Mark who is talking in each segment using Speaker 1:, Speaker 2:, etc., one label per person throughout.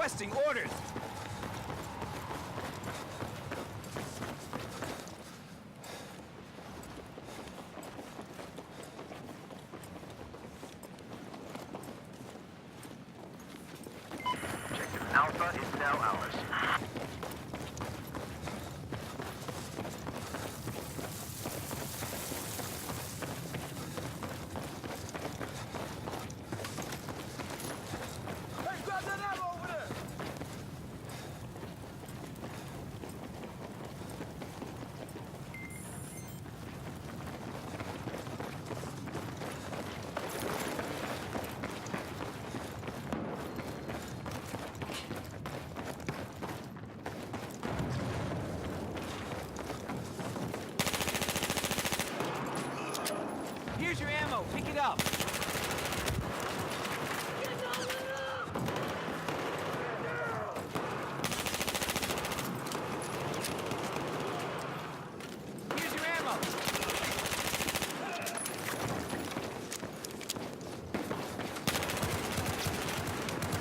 Speaker 1: Requesting orders.
Speaker 2: Objective Alpha is now ours.
Speaker 1: Hey, grab that ammo over there! Here's your ammo. Pick it up. Here's your ammo.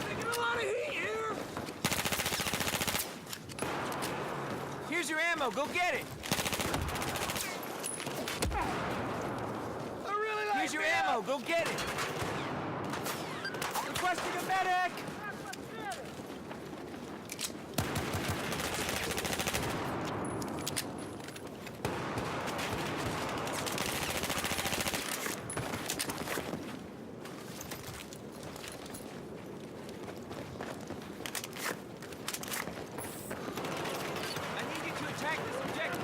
Speaker 1: Taking a lot of heat here. Here's your ammo. Go get it. Here's your ammo. Go get it. Requesting a medic. I need you to attack this objective.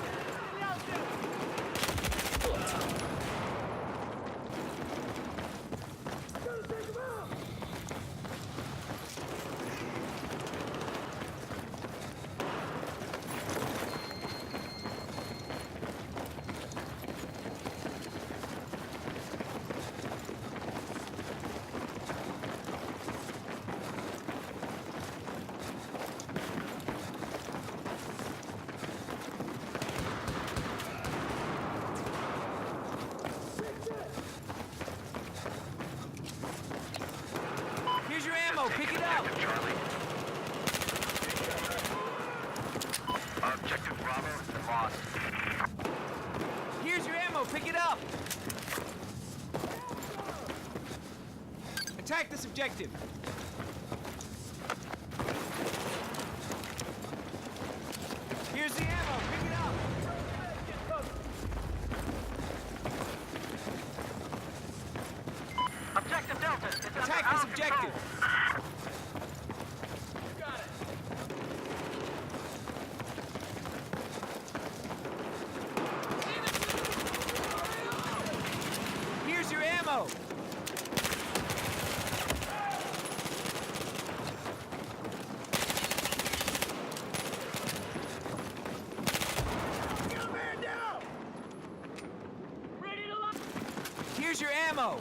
Speaker 1: Here's your ammo. Pick it up.
Speaker 2: Objective Charlie. Objective Bravo has been lost.
Speaker 1: Here's your ammo. Pick it up. Attack this objective. Here's the ammo. Pick it up.
Speaker 2: Objective Delta is under
Speaker 1: Attack
Speaker 2: our
Speaker 1: this objective.
Speaker 2: control.
Speaker 1: Got it. Here's your ammo. Here's your ammo.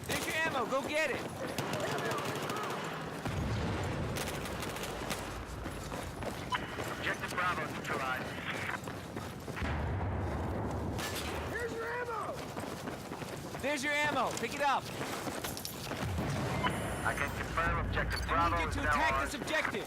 Speaker 1: There's your ammo. Go get it.
Speaker 2: Objective Bravo neutralized.
Speaker 1: Here's your ammo. There's your ammo. Pick it up.
Speaker 2: I can confirm Objective
Speaker 1: I
Speaker 2: Bravo
Speaker 1: need you
Speaker 2: is
Speaker 1: to
Speaker 2: now
Speaker 1: attack
Speaker 2: ours.
Speaker 1: this objective.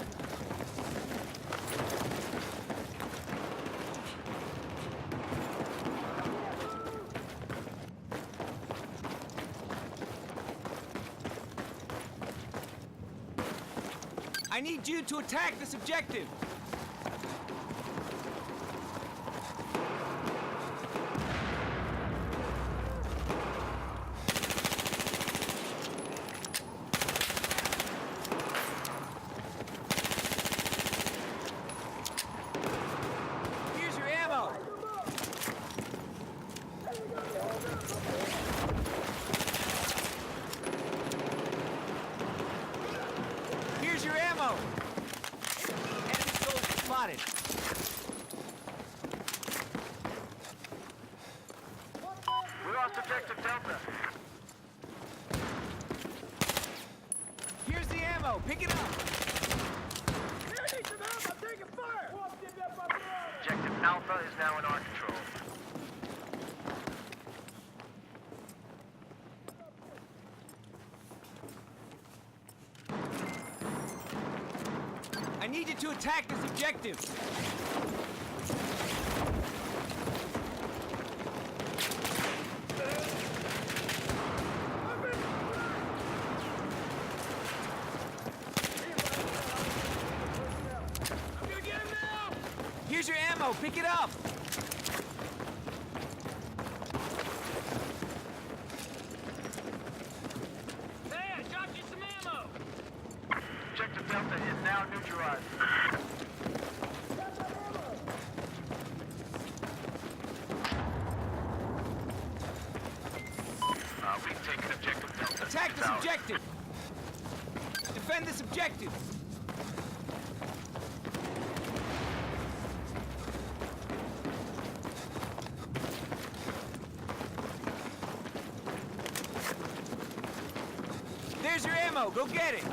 Speaker 1: I need you to attack this objective. Here's your ammo. Here's your ammo. Enemy
Speaker 2: lost objective Delta.
Speaker 1: Here's the ammo. Pick it up.
Speaker 2: Objective Alpha is now in our control.
Speaker 1: I need you to attack this objective. Here's your ammo. Pick it up.
Speaker 3: Hey, I dropped you some ammo!
Speaker 2: Objective Delta is now neutralized. We've taken objective Delta.
Speaker 1: Attack this objective. Defend this objective. There's your ammo. Go get it.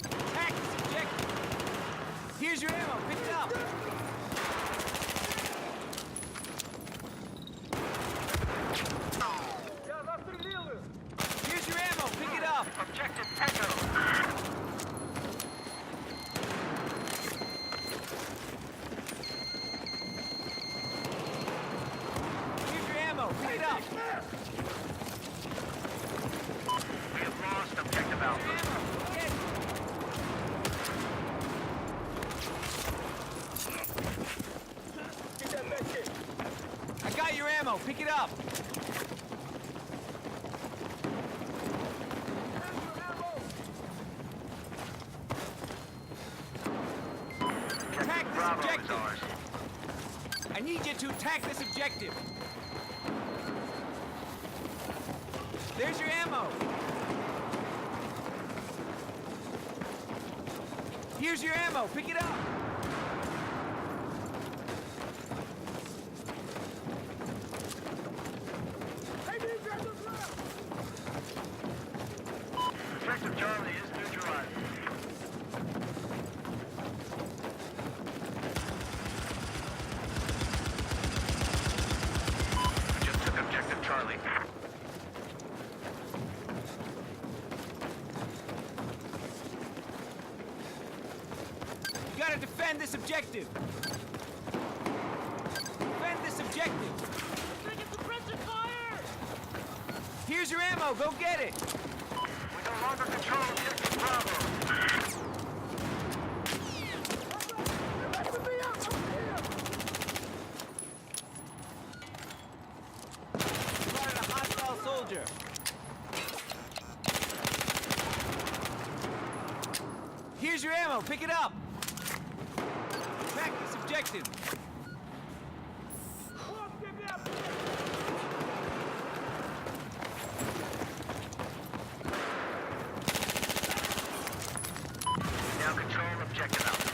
Speaker 1: Attack this objective. Here's your ammo. Pick it up. Here's your ammo. Pick it up.
Speaker 2: Objective Echo.
Speaker 1: Here's your ammo. Pick it up.
Speaker 2: We have lost objective
Speaker 1: Your
Speaker 2: Alpha.
Speaker 1: ammo. Go get it. I got your ammo. Pick it up. Attack this
Speaker 2: Bravo is
Speaker 1: objective.
Speaker 2: ours.
Speaker 1: I need you to attack this objective. There's your ammo. Here's your ammo. Pick it up.
Speaker 2: Objective Charlie is neutralized. We just took objective Charlie.
Speaker 1: You gotta defend this objective. Defend this objective.
Speaker 3: Taking suppressor fire!
Speaker 1: Here's your ammo. Go get it.
Speaker 2: We no longer control objective Bravo.
Speaker 1: Spotted a hostile soldier. Here's your ammo. Pick it up. Attack this objective.
Speaker 2: Now control objective Alpha.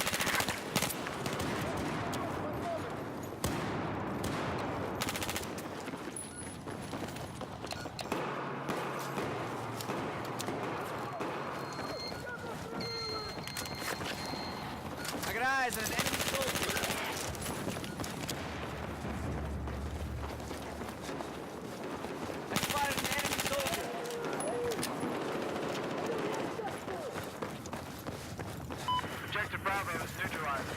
Speaker 1: I got eyes on an enemy soldier. I spotted an enemy soldier.
Speaker 2: Objective Bravo is neutralized.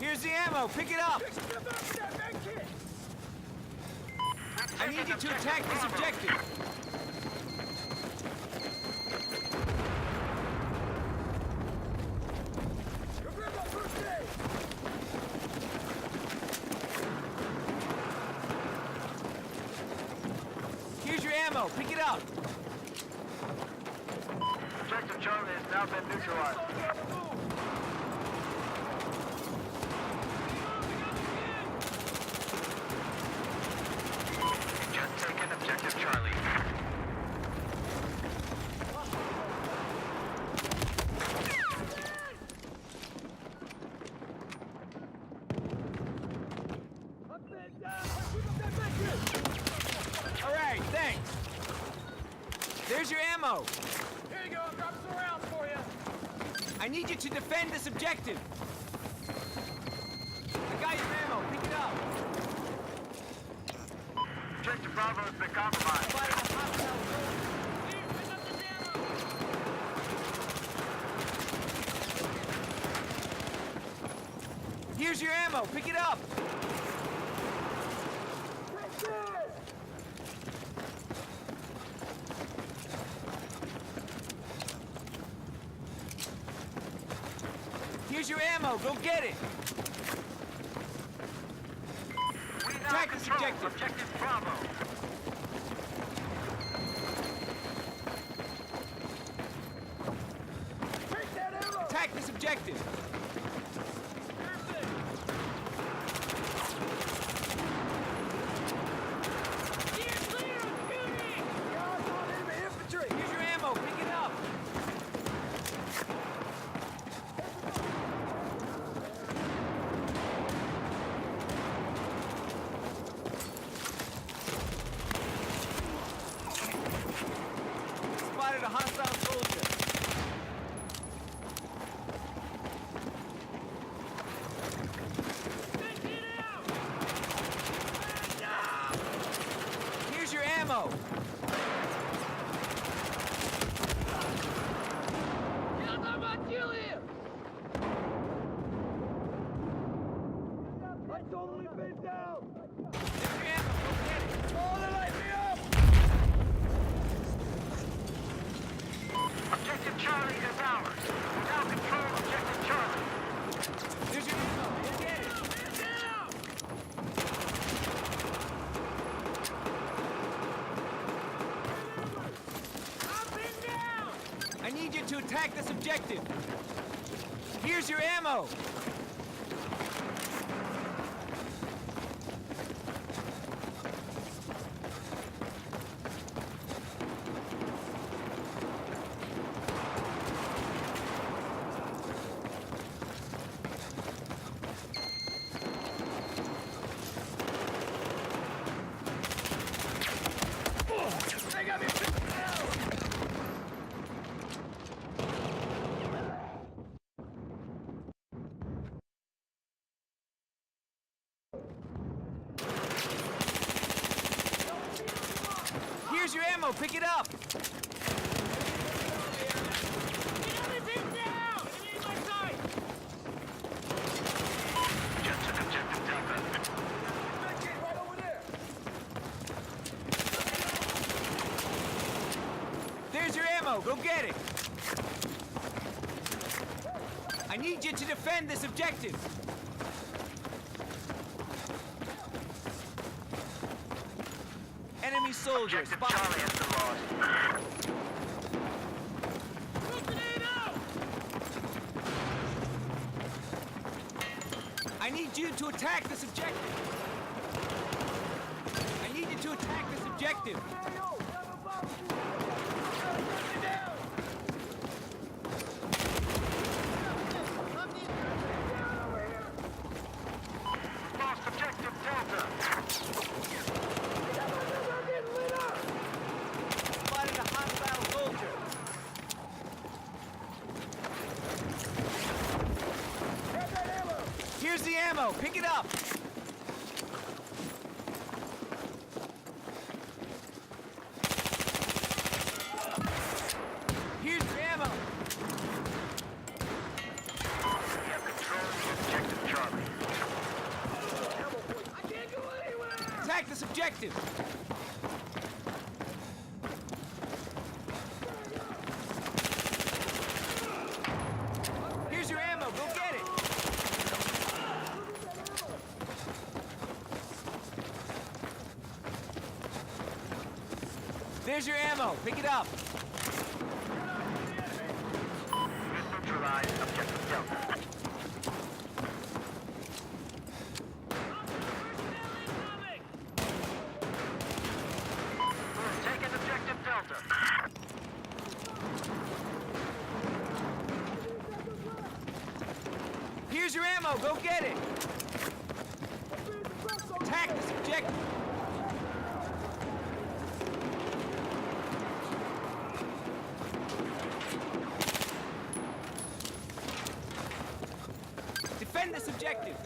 Speaker 1: Here's the ammo. Pick it up. I need you to attack this objective. Here's your ammo. Pick it up.
Speaker 2: Objective Charlie has now been neutralized. Just taken objective Charlie.
Speaker 1: ammo.
Speaker 3: Here you go, drop some rounds for you.
Speaker 1: I need you to defend this objective. I got your ammo. Pick it up.
Speaker 2: Objective Bravo has been compromised.
Speaker 1: Spotted a hostile soldier.
Speaker 3: Here, pick up this ammo.
Speaker 1: Here's your ammo. Pick it up. Here's your ammo. Go get it.
Speaker 2: We now
Speaker 1: Attack this
Speaker 2: control
Speaker 1: objective.
Speaker 2: Objective Bravo.
Speaker 1: Attack this objective.
Speaker 3: Steer clear, I'm shooting.
Speaker 1: Here's your ammo. Pick it up. Spotted a hostile soldier.
Speaker 3: Take it out.
Speaker 1: Here's your ammo.
Speaker 3: Я захватил их.
Speaker 1: Here's your ammo. Go get it.
Speaker 2: Objective Charlie is ours. We now control Objective Charlie.
Speaker 1: Here's your ammo. Go get it.
Speaker 3: Up and down.
Speaker 1: I need you to attack this objective. Here's your ammo. Here's your ammo. Pick it up.
Speaker 3: Enemy pinned down. Enemy in my sight.
Speaker 2: Just an Objective Delta.
Speaker 1: There's your ammo. Go get it. I need you to defend this objective. Enemy soldier
Speaker 2: Objective
Speaker 1: spotted.
Speaker 2: Charlie has been lost.
Speaker 3: Grenade out.
Speaker 1: I need you to attack this objective. I need you to attack this objective.
Speaker 2: Lost Objective Delta.
Speaker 1: Spotted a hostile soldier. Here's the ammo. Pick it up. Here's your ammo.
Speaker 2: We have control of Objective Charlie.
Speaker 3: I can't go anywhere.
Speaker 1: Attack this objective. Here's your ammo. Go get it. There's your ammo. Pick it up.
Speaker 2: Neutralize Objective Delta.
Speaker 3: Personnel incoming.
Speaker 2: We've taken Objective Delta.
Speaker 1: Here's your ammo. Go get it. Attack this objective. Defend this objective.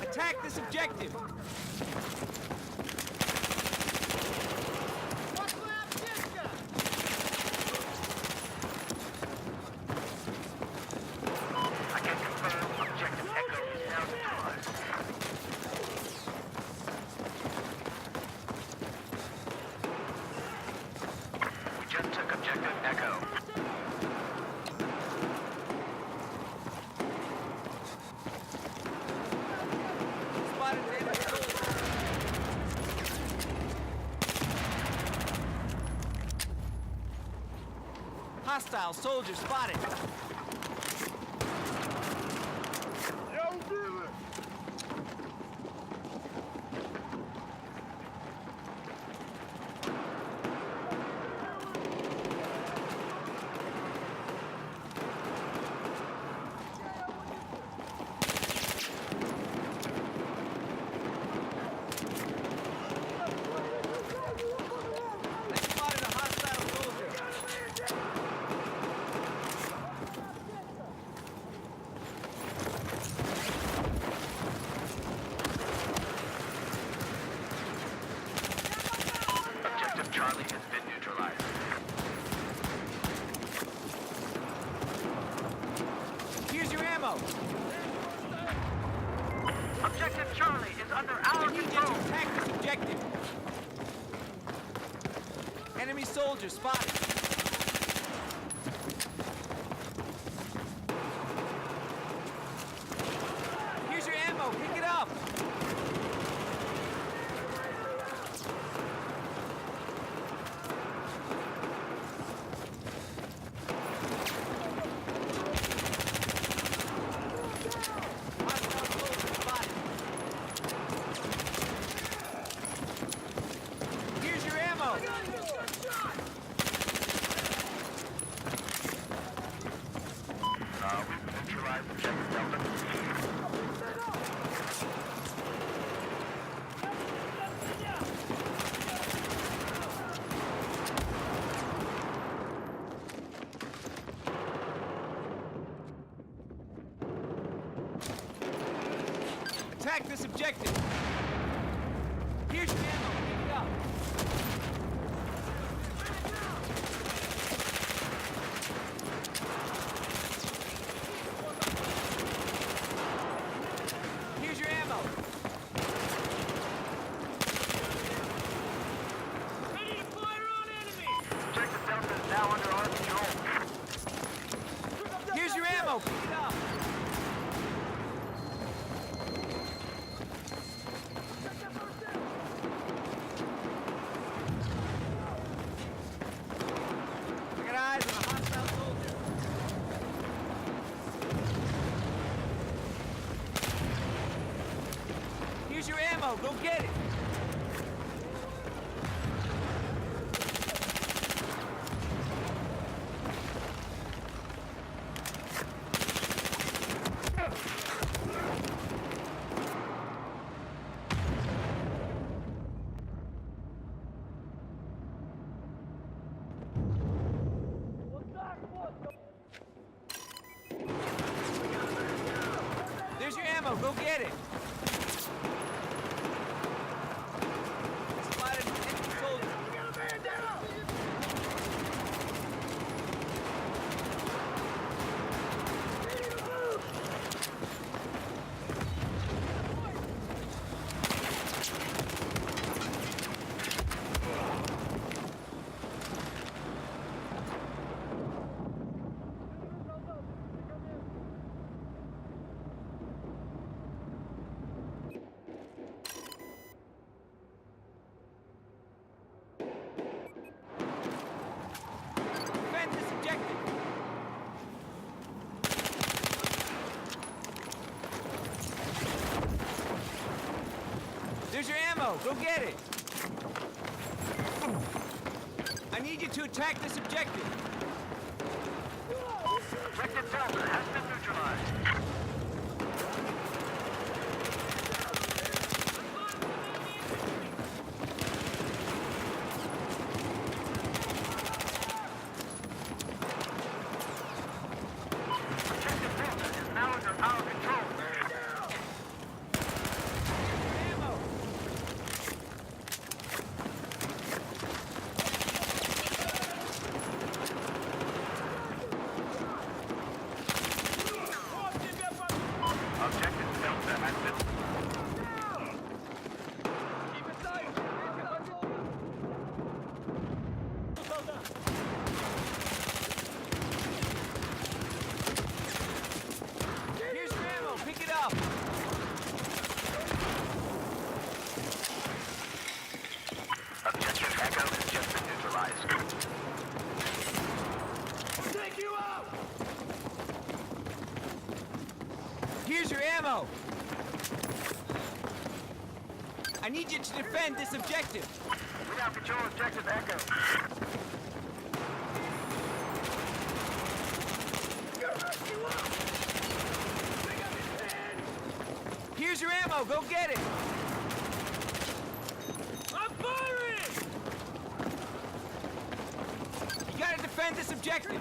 Speaker 1: Attack this objective.
Speaker 2: I can confirm objective Echo is now neutralized. We just took objective Echo.
Speaker 1: Spotted an enemy soldier. Hostile soldier spotted. They spotted a hostile soldier.
Speaker 2: Objective Charlie has been neutralized.
Speaker 1: Here's your ammo.
Speaker 2: Objective Charlie is under
Speaker 1: I
Speaker 2: our
Speaker 1: need you to
Speaker 2: control.
Speaker 1: attack this objective. Enemy soldier spotted. Here's your ammo. Pick it up. Hostile soldier spotted. Here's your ammo.
Speaker 2: We've neutralized objective Delta.
Speaker 1: Attack this objective. Here's your ammo. Pick it up. Here's your ammo.
Speaker 3: Ready to fire on enemies!
Speaker 2: Objective Delta is now under our control.
Speaker 1: Here's your ammo. Pick it up. I got eyes on a hostile soldier. Here's your ammo. Go get it. There's your ammo. Go get it. Spotted an enemy soldier. Defend this objective. There's your ammo. Go get it. I need you to attack this objective.
Speaker 2: Objective Delta has been neutralized.
Speaker 1: Here's your ammo. I need you to defend this objective.
Speaker 2: We now control objective Echo.
Speaker 1: Here's your ammo. Go get it.
Speaker 3: I'm firing!
Speaker 1: You gotta defend this objective.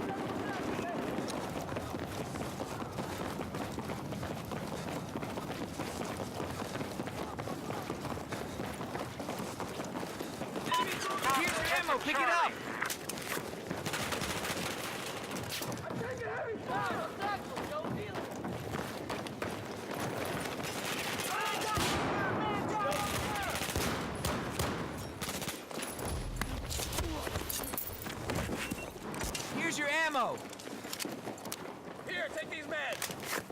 Speaker 1: Here's your ammo. Pick it up. Here's your ammo.
Speaker 3: Here, take these meds.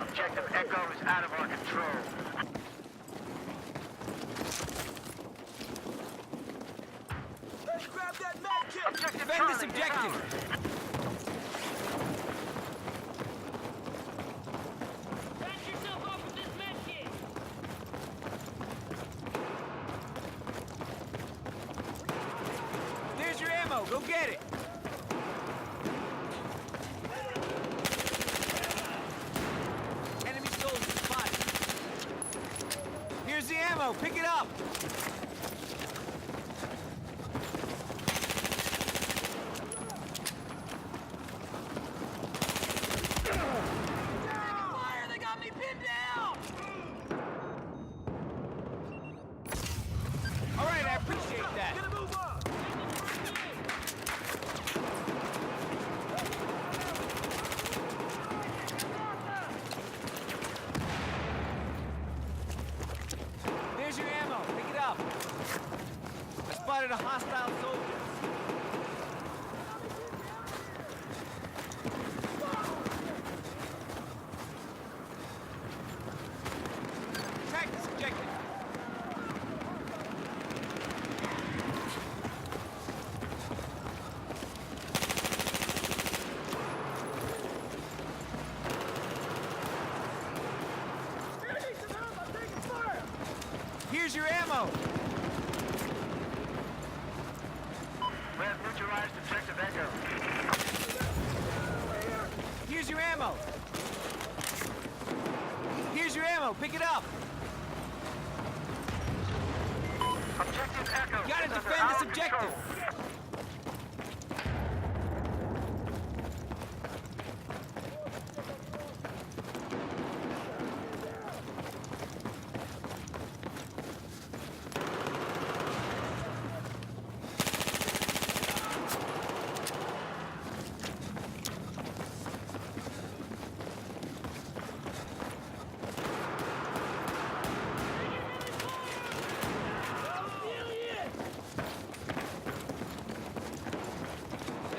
Speaker 2: Objective Echo is out of our control.
Speaker 3: Let's grab that med kit.
Speaker 2: Objective
Speaker 1: Defend this
Speaker 2: Charlie is
Speaker 1: objective.
Speaker 2: out.
Speaker 3: Patch yourself up with this med kit.
Speaker 1: There's your ammo. Go get it. Enemy soldier spotted. Here's the ammo. Pick it up.
Speaker 3: Fire! They got me pinned down!
Speaker 1: All right, I appreciate that.
Speaker 3: Gonna move up!
Speaker 1: There's your ammo. Pick it up. I spotted a hostile soldier. Track this objective. Here's your ammo.
Speaker 2: We have neutralized objective Echo.
Speaker 1: Here's your ammo. Here's your ammo. Pick it up.
Speaker 2: Objective Echo
Speaker 1: You gotta
Speaker 2: is under
Speaker 1: defend
Speaker 2: our
Speaker 1: this objective.
Speaker 2: control.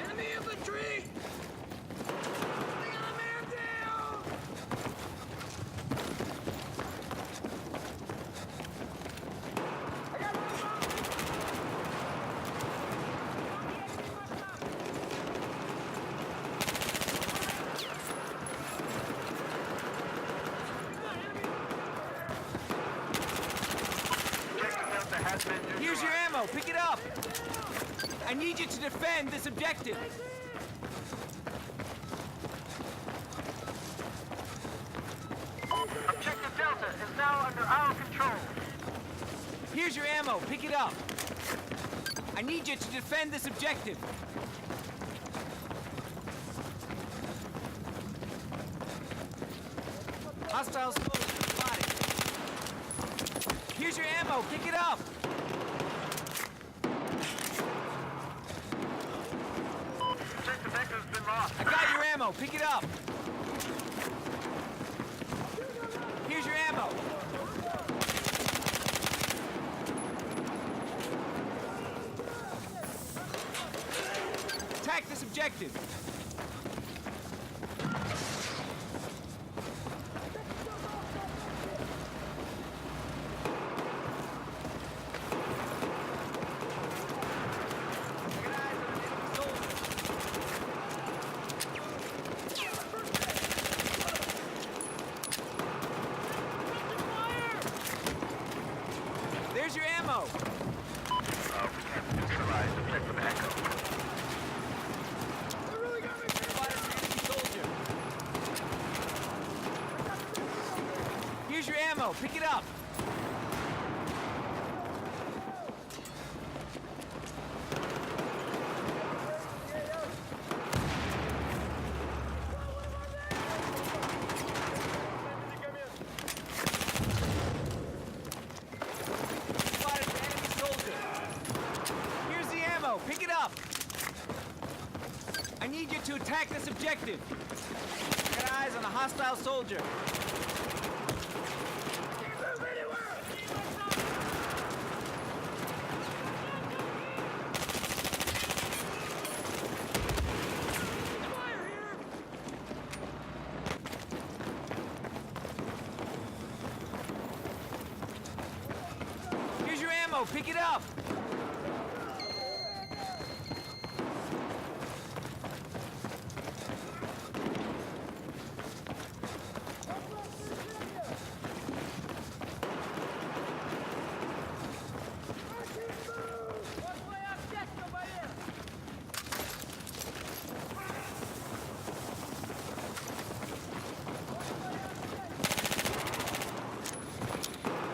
Speaker 3: Enemy infantry! They got a man down!
Speaker 2: Objective Delta has been neutralized.
Speaker 1: Here's your ammo. Pick it up. I need you to defend this objective.
Speaker 2: Objective Delta is now under our control.
Speaker 1: Here's your ammo. Pick it up. I need you to defend this objective. Hostile soldier spotted. Here's your ammo. Pick it up.
Speaker 2: Objective Echo's been lost.
Speaker 1: I got your ammo. Pick it up. Here's your ammo. Attack this objective. Get eyes on an enemy soldier. ammo. Pick it up. Spotted an enemy soldier. Here's the ammo. Pick it up. I need you to attack this objective. Got eyes on a hostile soldier. Here's your ammo. Pick it up.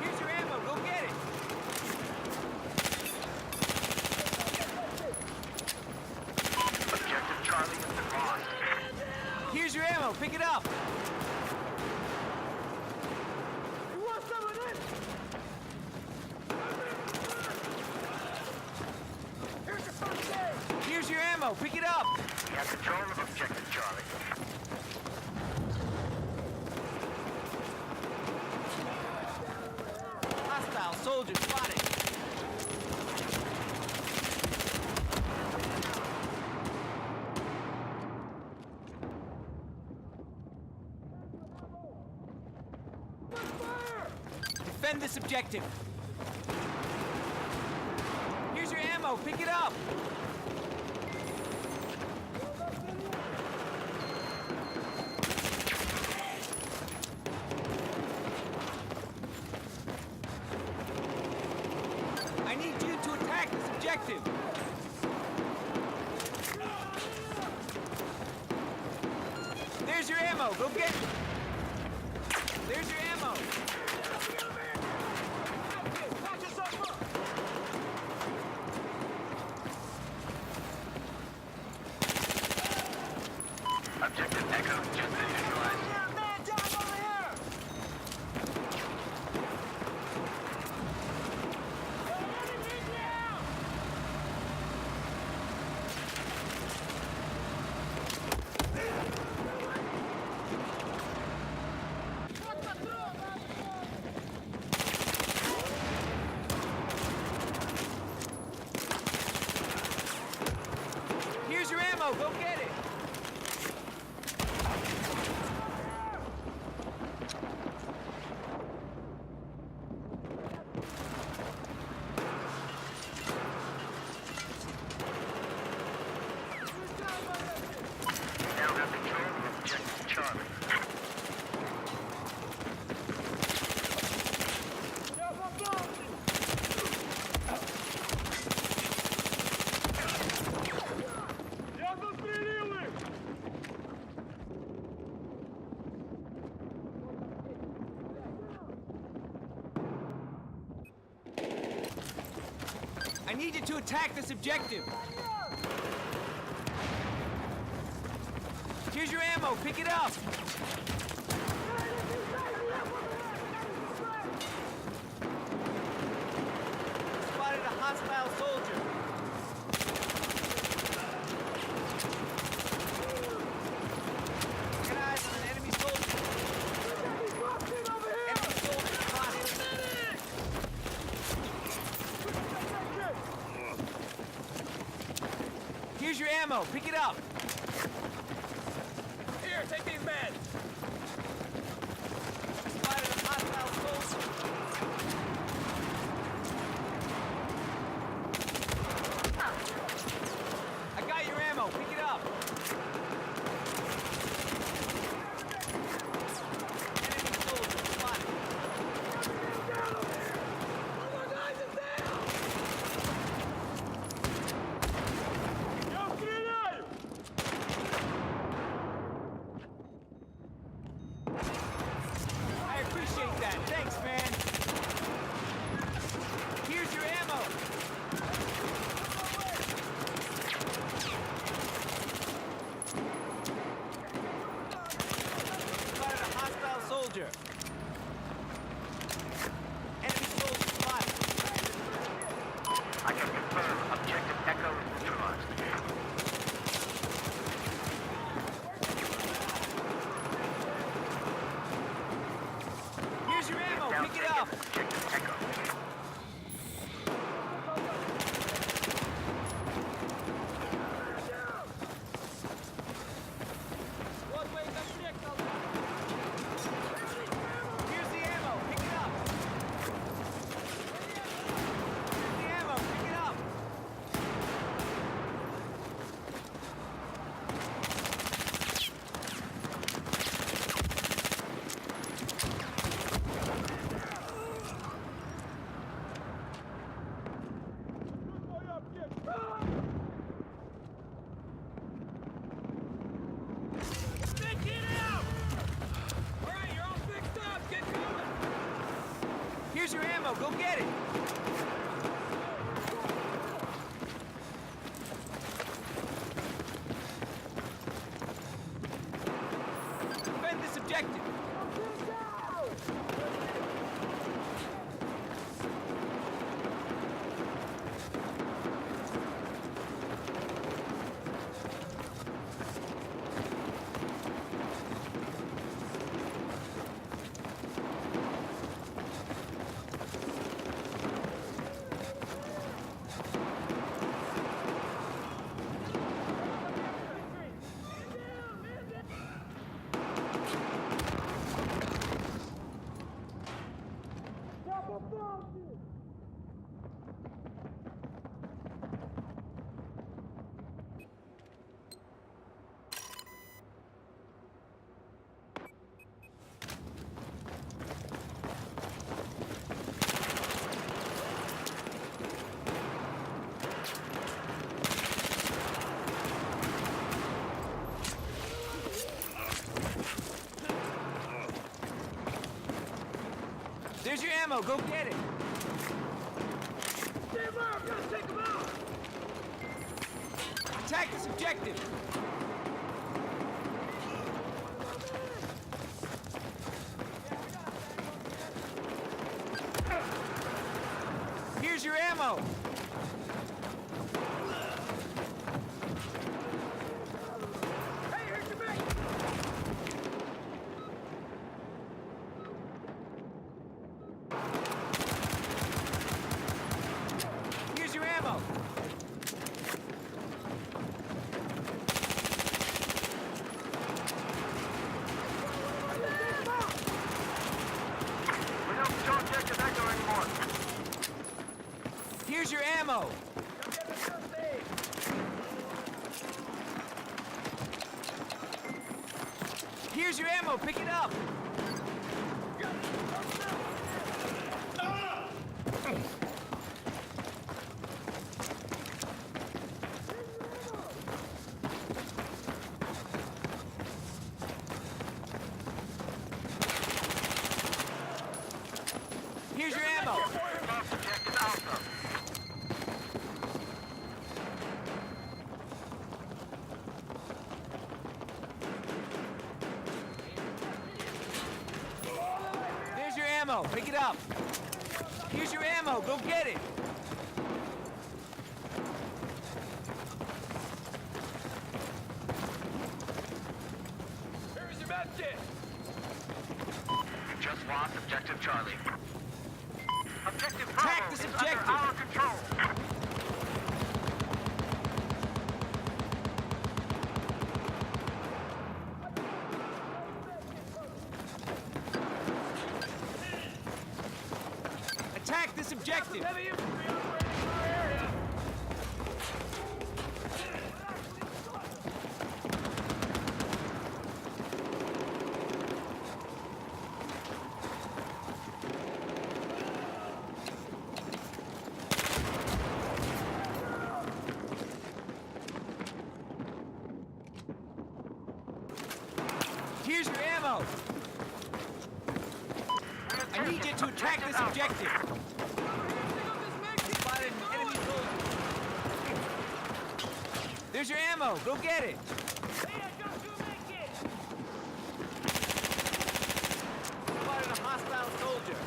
Speaker 1: Here's your ammo. Go get it.
Speaker 2: Objective Charlie has been lost.
Speaker 1: Here's your ammo. Pick it up.
Speaker 3: You want some of this? Here's your first aid.
Speaker 1: Here's your ammo. Pick it up.
Speaker 2: We have control of Objective Charlie.
Speaker 1: Hostile soldier spotted. Defend this objective. Here's your ammo. Pick it up. I need you to attack this objective. There's your ammo. Go get it. There's your ammo.
Speaker 3: Patch yourself up.
Speaker 2: Objective Echo just been neutralized.
Speaker 3: Yeah, man down over here. Enemy down.
Speaker 1: Here's your ammo. Go get it.
Speaker 2: We now have control of Objective Charlie.
Speaker 3: Я застрелил их.
Speaker 1: I need you to attack this objective. Here's your ammo. Pick it up. Spotted a hostile soldier. Get eyes on an enemy soldier. Enemy soldier spotted. Here's your ammo. Pick it up.
Speaker 3: Here, take these meds.
Speaker 1: Spotted a hostile soldier. I got your ammo. Pick it up. Enemy soldier spotted.
Speaker 3: Я стреляю.
Speaker 1: There's your ammo. Go get it.
Speaker 3: Stand by, I'm gonna take him out!
Speaker 1: Attack this objective. Here's your ammo.
Speaker 3: Hey, here's your mate!
Speaker 1: Here's your ammo.
Speaker 2: We don't control objective Echo anymore.
Speaker 1: Here's your ammo.
Speaker 3: Come get the first aid!
Speaker 1: Here's your ammo. Pick it up. Here's your ammo.
Speaker 2: We lost objective Alpha.
Speaker 1: There's your ammo. Pick it up. Here's your ammo. Go get it.
Speaker 3: Here's your med kit!
Speaker 2: We just lost objective Charlie. Objective
Speaker 1: Attack
Speaker 2: Bravo
Speaker 1: this
Speaker 2: is
Speaker 1: objective.
Speaker 2: under our control.
Speaker 1: Attack this objective.
Speaker 3: Heavy infantry operating in our area!
Speaker 1: Here's your ammo. I need you to attack this objective. Spotted an enemy soldier. There's your ammo. Go get it.
Speaker 3: Hey, I got you a med kit!
Speaker 1: Spotted a hostile soldier.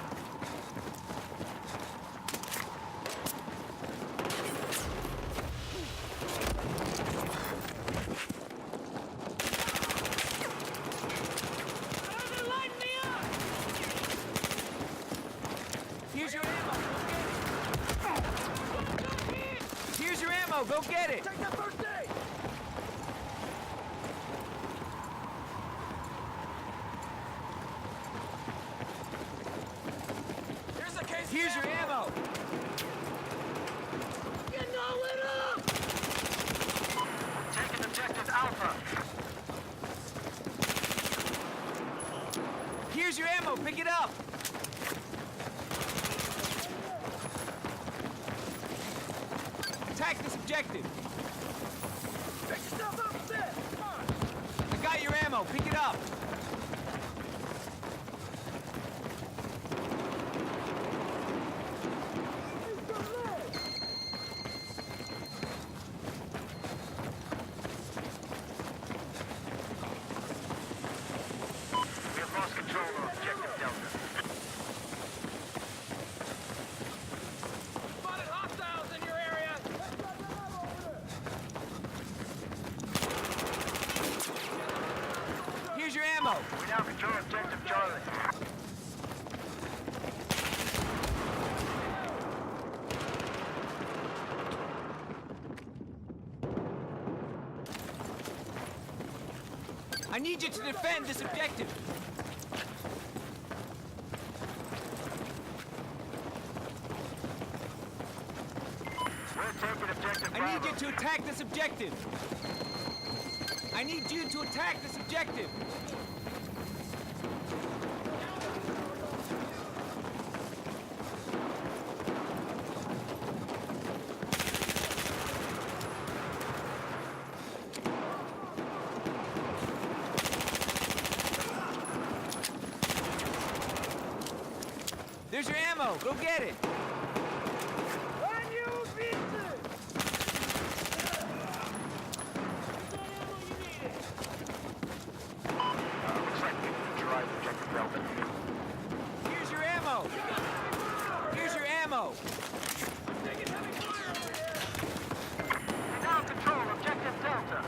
Speaker 3: They're lighting me up!
Speaker 1: Here's your ammo. Here's your ammo. Go get it.
Speaker 3: Take that first aid! Here's a case
Speaker 1: Here's your ammo.
Speaker 3: Getting all lit up!
Speaker 2: Taking objective Alpha.
Speaker 1: Here's your ammo. Pick it up. Attack this objective.
Speaker 3: Pick yourself up, sis! Come on!
Speaker 1: I got your ammo. Pick it up.
Speaker 2: We have lost control of objective Delta.
Speaker 3: Spotted hostiles in your area!
Speaker 1: Here's your ammo.
Speaker 2: We now control objective Charlie.
Speaker 1: I need you to defend this objective.
Speaker 2: We're taking objective
Speaker 1: I
Speaker 2: Bravo.
Speaker 1: need you to attack this objective. I need you to attack this objective. ammo. Go get it.
Speaker 3: On you, pizza!
Speaker 2: Looks like we neutralized objective Delta.
Speaker 1: Here's your ammo. Here's your ammo.
Speaker 3: Taking heavy fire over here!
Speaker 2: We now control objective Delta.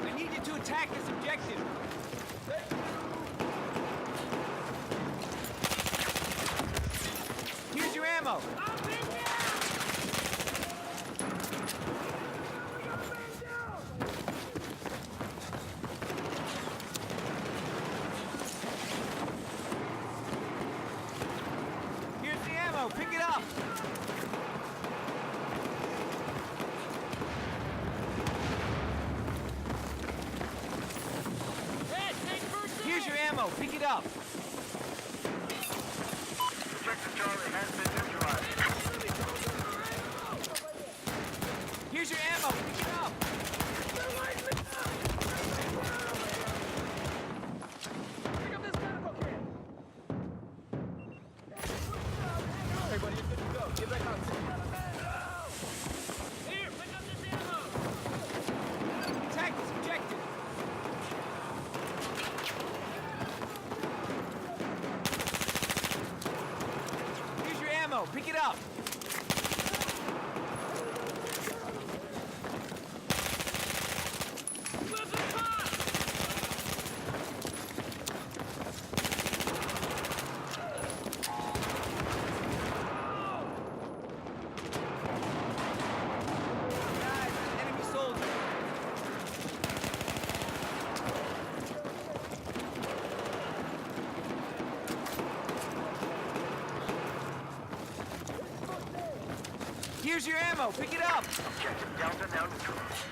Speaker 1: I need you to attack this objective. Here's your ammo.
Speaker 3: I'm pinned down! We got a man down!
Speaker 1: Here's the ammo. Pick it up.
Speaker 3: Hey, take first aid!
Speaker 1: Here's your ammo. Pick it up.
Speaker 2: Objective Charlie has been neutralized.
Speaker 1: Here's your ammo. Pick it up.
Speaker 3: Pick up this medical kit! Hey, buddy, you're good to go. Get back out. Here, pick up this ammo!
Speaker 1: Attack this objective. Here's your ammo. Pick it up.
Speaker 3: Weapon pop!
Speaker 1: Guys, enemy soldier. Here's your ammo. Pick it up.
Speaker 2: Objective Delta now neutralized.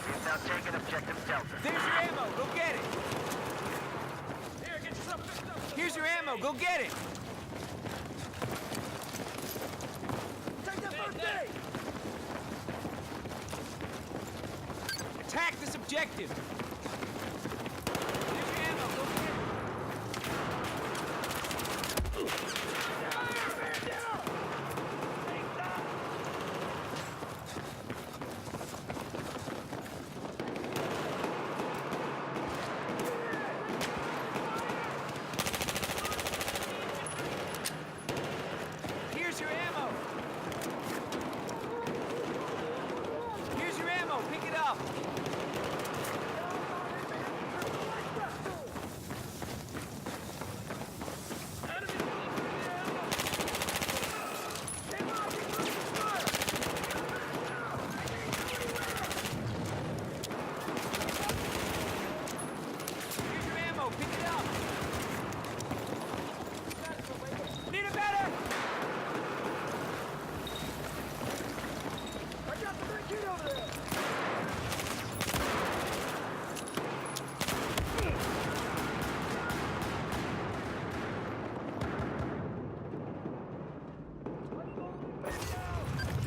Speaker 2: We've now taken objective Delta.
Speaker 1: There's your ammo. Go get it.
Speaker 3: Here, get yourself fixed up!
Speaker 1: Here's your ammo. Go get it.
Speaker 3: Take that first aid!
Speaker 1: Attack this objective. Here's your ammo. Go get it.
Speaker 3: Fire, man down! Stay down!
Speaker 1: Here's your ammo. Here's your ammo. Pick it up. Here's your ammo. Pick it up. Need a better.
Speaker 3: I got the big kid over there!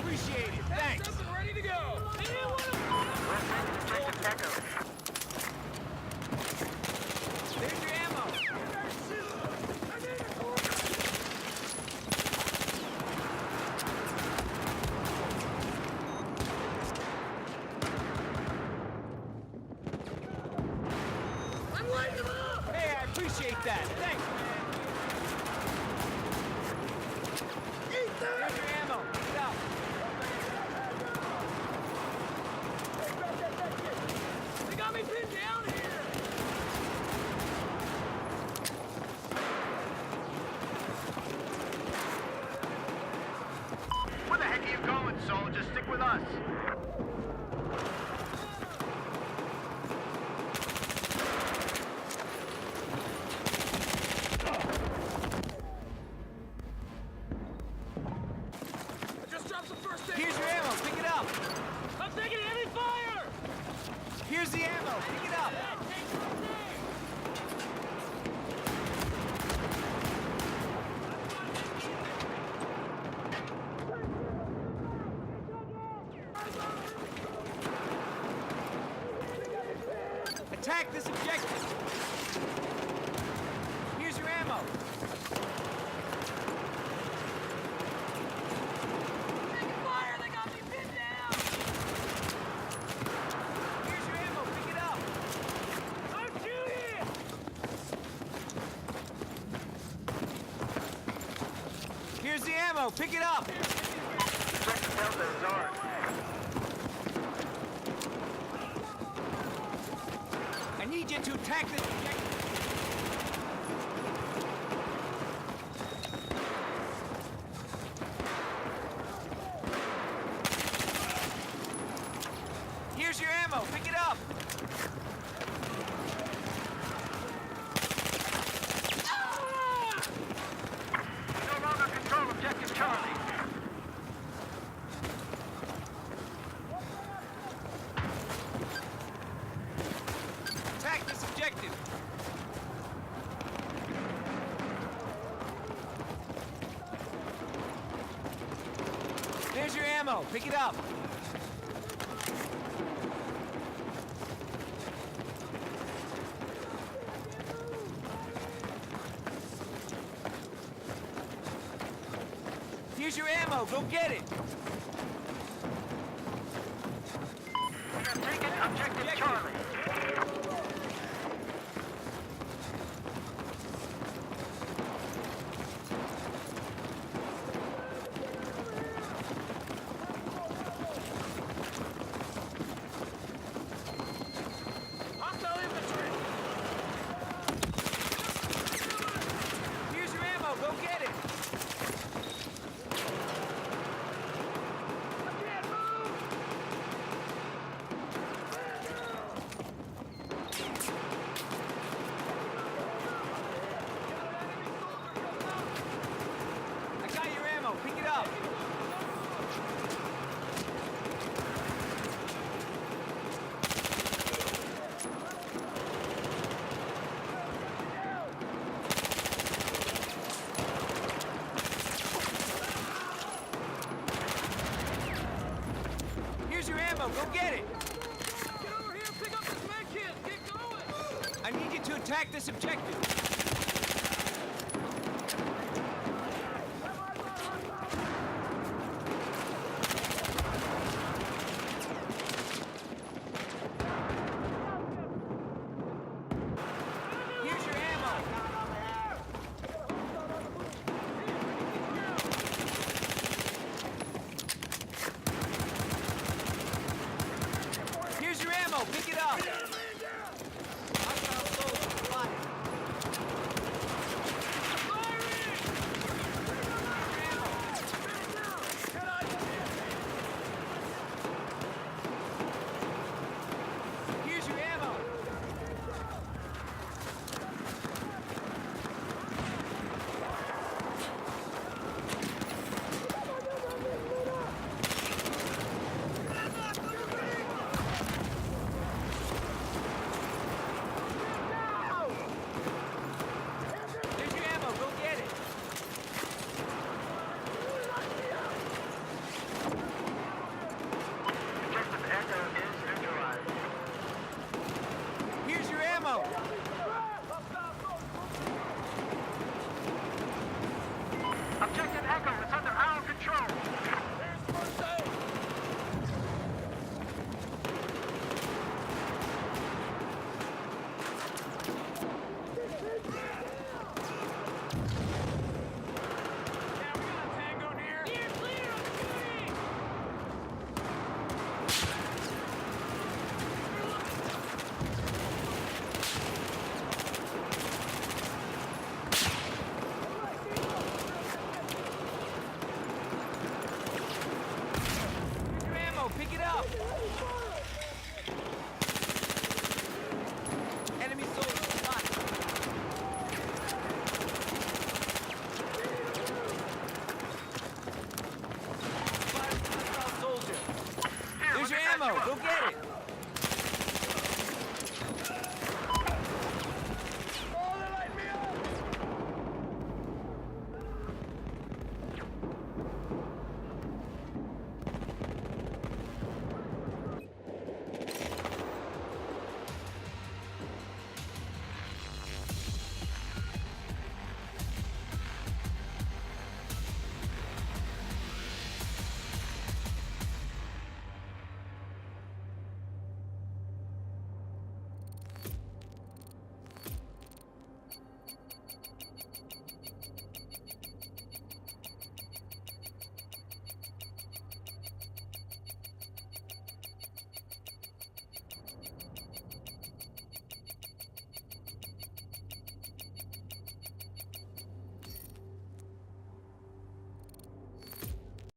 Speaker 1: Appreciate it. Thanks.
Speaker 3: Something ready to go! Anyone
Speaker 2: Objective Echo.
Speaker 1: There's your ammo.
Speaker 3: I'm lighting them up!
Speaker 1: Hey, I appreciate that. Thanks, man.
Speaker 3: Eat that!
Speaker 1: There's your ammo. Pick it up.
Speaker 3: They got me pinned down here!
Speaker 2: Where the heck are you going, soldier? Stick with us.
Speaker 3: I just dropped some first aid!
Speaker 1: Here's your ammo. Pick it up.
Speaker 3: I'm taking heavy fire!
Speaker 1: Attack this objective. Here's your ammo.
Speaker 3: Taking fire! They got me pinned down!
Speaker 1: Here's your ammo. Pick it up.
Speaker 3: Don't shoot here!
Speaker 1: Here's the ammo. Pick it up.
Speaker 2: Objective Delta is ours.
Speaker 1: I need you to attack this objective. Here's your ammo. Pick it up.
Speaker 2: We no longer control objective Charlie.
Speaker 1: Attack this objective. There's your ammo. Pick it up. Here's your ammo. Go get it.
Speaker 2: We have taken objective Charlie.
Speaker 3: Hostile infantry!
Speaker 1: Here's your ammo. Go get it.
Speaker 3: I can't move!
Speaker 1: I got your ammo. Pick it up. Here's your ammo. Go get it.
Speaker 3: Get over here and pick up this med kit! Get going!
Speaker 1: I need you to attack this objective.